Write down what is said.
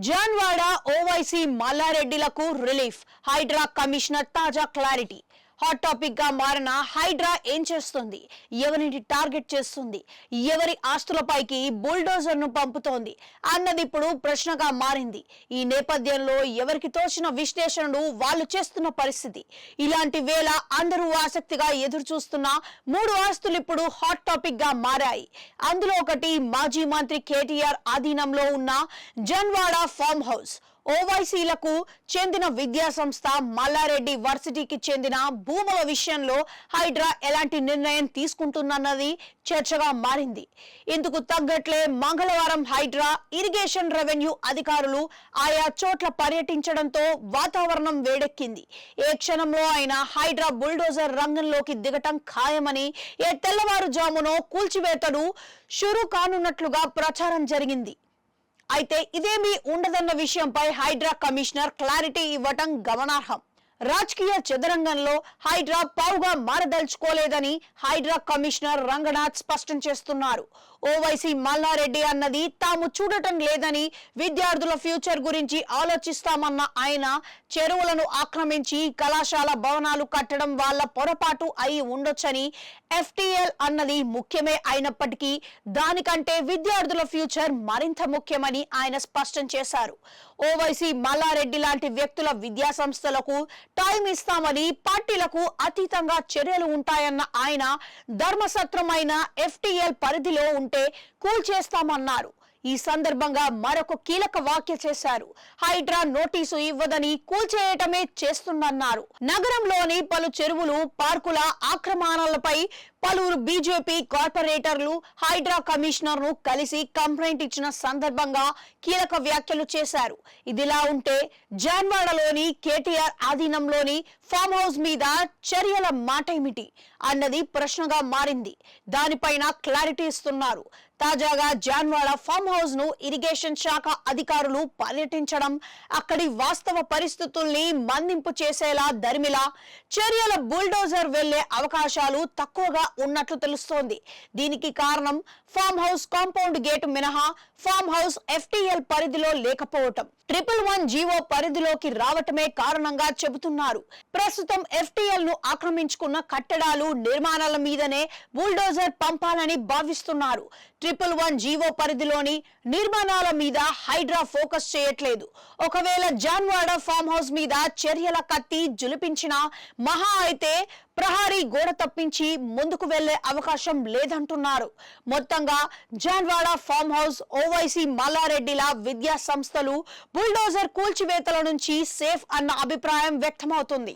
Janwada Owaisi మల్లారెడ్డిలకు relief. Hydraa commissioner తాజా clarity. Hot topic గా మారిన హైడ్రా ఏం చేస్తుంది, ఎవరిని టార్గెట్ చేస్తుంది, ఎవరి ఆస్తులపైకి బుల్డోజర్ ను పంపుతోంది అన్నది ఇప్పుడు ప్రశ్నగా మారింది. ఈ నేపథ్యంలో ఎవరికి తోచిన విశ్లేషణలు వాళ్ళు చేస్తున్న పరిస్థితి. ఇలాంటి వేళ అందరూ ఆసక్తిగా ఎదురు చూస్తున్న 3 ఆస్తులు ఇప్పుడు హాట్ టాపిక్ గా మారాయి. అందులో ఒకటి మాజీ మంత్రి కేటీఆర్ ఆధీనంలో ఉన్న జన్వాడ ఫామ్ హౌస్. ఓవైసీలకు చెందిన విద్యా సంస్థ మల్లారెడ్డి వర్సిటీకి చెందిన భూముల విషయంలో హైడ్రా ఎలాంటి నిర్ణయం తీసుకుంటున్నది చర్చగా మారింది. ఇందుకు తగ్గట్లే మంగళవారం హైడ్రా ఇరిగేషన్ రెవెన్యూ అధికారులు ఆయా చోట్ల పర్యటించడంతో వాతావరణం వేడెక్కింది. ఏ క్షణంలో అయినా హైడ్రా బుల్డోజర్ రంగంలోకి దిగటం ఖాయమని, ఏ తెల్లవారుజామునో కూల్చివేతలు షురూ కానున్నట్లుగా ప్రచారం జరిగింది. అయితే ఇదేమీ ఉండదన్న విషయంపై హైడ్రా కమిషనర్ క్లారిటీ ఇవ్వటం గమనార్హం. రాజకీయ చదరంగంలో హైడ్రా పావుగా మారదలుచుకోలేదని హైడ్రా కమిషనర్ రంగనాథ్ స్పష్టం చేస్తున్నారు. ఓవైసీ మల్లారెడ్డి అన్నది తాము చూడటం లేదని, విద్యార్థుల ఫ్యూచర్ గురించి ఆలోచిస్తామన్న ఆయన చెరువులను ఆక్రమించి కళాశాల భవనాలు కట్టడం వాళ్ళ పొరపాటు అయి ఉండొచ్చని, ఎఫ్టీఎల్ అన్నది ముఖ్యమే అయినప్పటికీ దానికంటే విద్యార్థుల ఫ్యూచర్ మరింత ముఖ్యమని ఆయన స్పష్టం చేశారు. ఓవైసీ మల్లారెడ్డి లాంటి వ్యక్తుల విద్యా సంస్థలకు టైం ఇస్తామని, పార్టీలకు అతీతంగా చర్యలు ఉంటాయన్న ఆయన ధర్మసత్రమైన ఎఫ్టీఎల్ పరిధిలో ఉంటే కూల్చేస్తామన్నారు. ఈ సందర్భంగా మరొక కీలక వ్యాఖ్య చేశారు. హైడ్రా నోటీసు ఇవ్వదని కూల్చేయటమే చేస్తుందన్నారు. నగరంలోని పలు చెరువులు, పార్కుల ఆక్రమణలపై పలువురు బీజేపీ కార్పొరేటర్లు హైడ్రా కమిషనర్ ను కలిసి కంప్లైంట్ ఇచ్చిన సందర్భంగా కీలక వ్యాఖ్యలు చేశారు. ఇదిలా ఉంటే జాన్వాడలోని కేటీఆర్ ఆధీనంలోని ఫామ్ హౌస్ మీద చర్యల మాటేమిటి అన్నది ప్రశ్నగా మారింది. దానిపైన క్లారిటీ ఇస్తున్నారు. తాజాగా జాన్వాడ ఫామ్ హౌస్ ను ఇరిగేషన్ శాఖ అధికారులు పర్యటించడం, అక్కడి వాస్తవ పరిస్థితుల్ని మన్నింపు చేసేలా దరిమిలా చర్యల బుల్డోజర్ వెళ్లే అవకాశాలు తక్కువగా ఉన్నట్లు తెలుస్తోంది. దీనికి కారణం ఫామ్ హౌస్ కాంపౌండ్ గేటు మినహా ఫామ్ హౌస్ ఎఫ్టీఎల్ పరిధిలో లేకపోవటం. 111 జీవో పరిధిలోకి రావటమే కారణంగా చెబుతున్నారు. ప్రస్తుతం ఎఫ్టీఎల్ ను ఆక్రమించుకున్న కట్టడాలు, నిర్మాణాల మీదనే బుల్డోజర్ పంపాలని భావిస్తున్నారు. 111 జీవో పరిధిలోని నిర్మాణాల మీద హైడ్రా ఫోకస్ చేయట్లేదు. ఒకవేళ జాన్వాడ ఫామ్ హౌస్ మీద చర్యల కత్తి జులిపించినా మహా అయితే ప్రహారీ గోడ తప్పించి ముందుకు వెళ్లే అవకాశం లేదంటున్నారు. మొత్తంగా జాన్వాడ ఫామ్ హౌస్, ఓవైసీ మల్లారెడ్డిల విద్యా సంస్థలు బుల్డోజర్ కూల్చివేతల నుంచి సేఫ్ అన్న అభిప్రాయం వ్యక్తమవుతుంది.